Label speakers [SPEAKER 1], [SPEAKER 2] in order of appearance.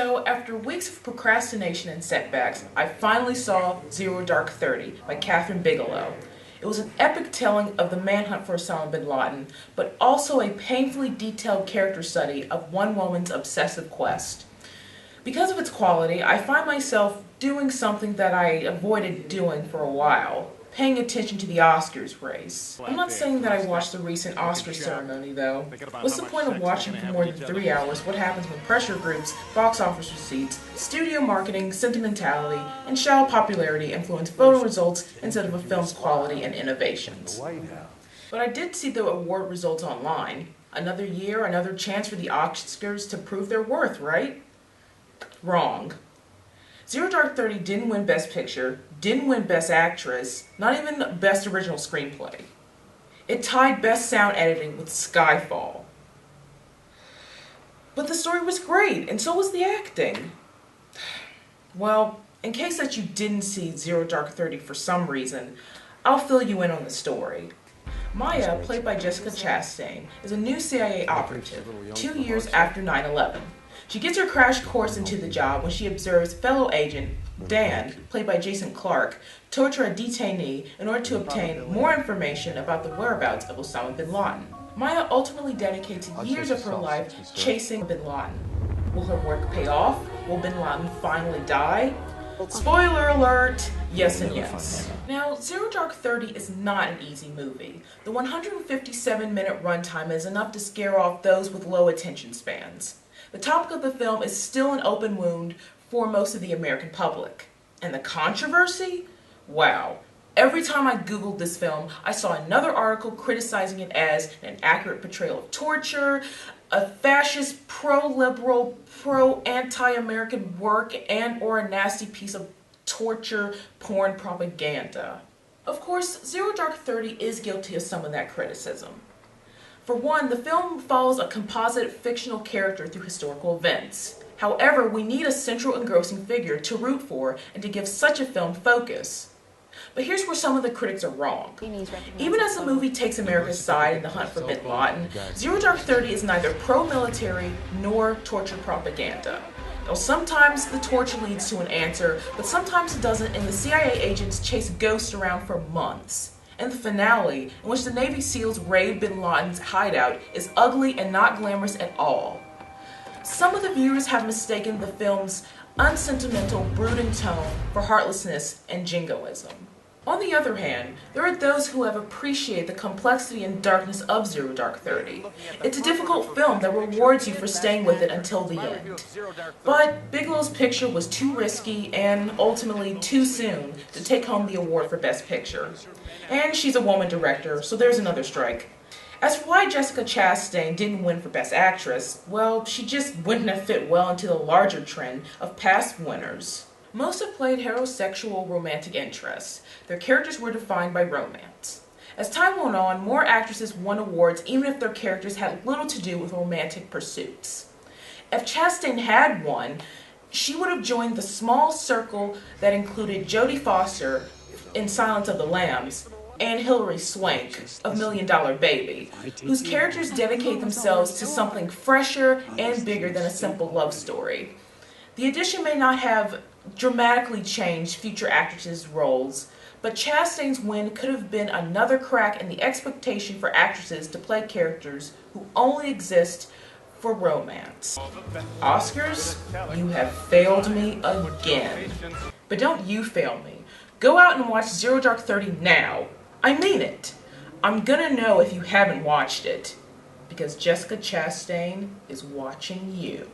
[SPEAKER 1] So, after weeks of procrastination and setbacks, I finally saw Zero Dark 30 by Kathryn Bigelow. It was an epic telling of the manhunt for Osama bin Laden, but also a painfully detailed character study of one woman's obsessive quest. Because of its quality, I find myself doing something that I avoided doing for a while, paying attention to the Oscars race. I'm not saying that I watched the recent Oscar ceremony, though. What's the point of watching for more than 3 hours what happens when pressure groups, box office receipts, studio marketing, sentimentality, and shallow popularity influence photo results instead of a film's quality and innovations? But I did see the award results online. Another year, another chance for the Oscars to prove their worth, right? Wrong. Zero Dark 30 didn't win Best Picture, didn't win Best Actress, not even Best Original Screenplay. It tied Best Sound Editing with Skyfall. But the story was great, and so was the acting. Well, in case that you didn't see Zero Dark 30 for some reason, I'll fill you in on the story. Maya, played by Jessica Chastain, is a new CIA operative, 2 years after 9/11. She gets her crash course into the job when she observes fellow agent Dan, played by Jason Clarke, torture a detainee in order to obtain more information about the whereabouts of Osama bin Laden. Maya ultimately dedicates years of her life chasing bin Laden. Will her work pay off? Will bin Laden finally die? Spoiler alert, yes and yes. Now, Zero Dark 30 is not an easy movie. The 157-minute runtime is enough to scare off those with low attention spans. The topic of the film is still an open wound for most of the American public. And the controversy? Wow. Every time I Googled this film, I saw another article criticizing it as an accurate portrayal of torture, a fascist, pro-liberal, pro-anti-American work, and or a nasty piece of torture porn propaganda. Of course, Zero Dark 30 is guilty of some of that criticism. For one, the film follows a composite fictional character through historical events. However, we need a central engrossing figure to root for and to give such a film focus. But here's where some of the critics are wrong. Even as the movie takes America's side in the hunt for bin Laden, Zero Dark 30 is neither pro-military nor torture propaganda. Now, sometimes the torture leads to an answer, but sometimes it doesn't, and the CIA agents chase ghosts around for months. And the finale, in which the Navy SEALs raid bin Laden's hideout, is ugly and not glamorous at all. Some of the viewers have mistaken the film's unsentimental, brooding tone for heartlessness and jingoism. On the other hand, there are those who have appreciated the complexity and darkness of Zero Dark 30. It's a difficult film that rewards you for staying with it until the end. But Bigelow's picture was too risky and ultimately too soon to take home the award for Best Picture. And she's a woman director, so there's another strike. As for why Jessica Chastain didn't win for Best Actress, well, she just wouldn't have fit well into the larger trend of past winners. Most have played heterosexual romantic interests. Their characters were defined by romance. As time went on, more actresses won awards even if their characters had little to do with romantic pursuits. If Chastain had won, she would have joined the small circle that included Jodie Foster in Silence of the Lambs and Hilary Swank of Million Dollar Baby, whose characters dedicate themselves to something fresher and bigger than a simple love story. The addition may not have dramatically changed future actresses' roles, but Chastain's win could have been another crack in the expectation for actresses to play characters who only exist for romance. Oscars, you have failed me again. But don't you fail me. Go out and watch Zero Dark 30 now. I mean it. I'm gonna know if you haven't watched it, because Jessica Chastain is watching you.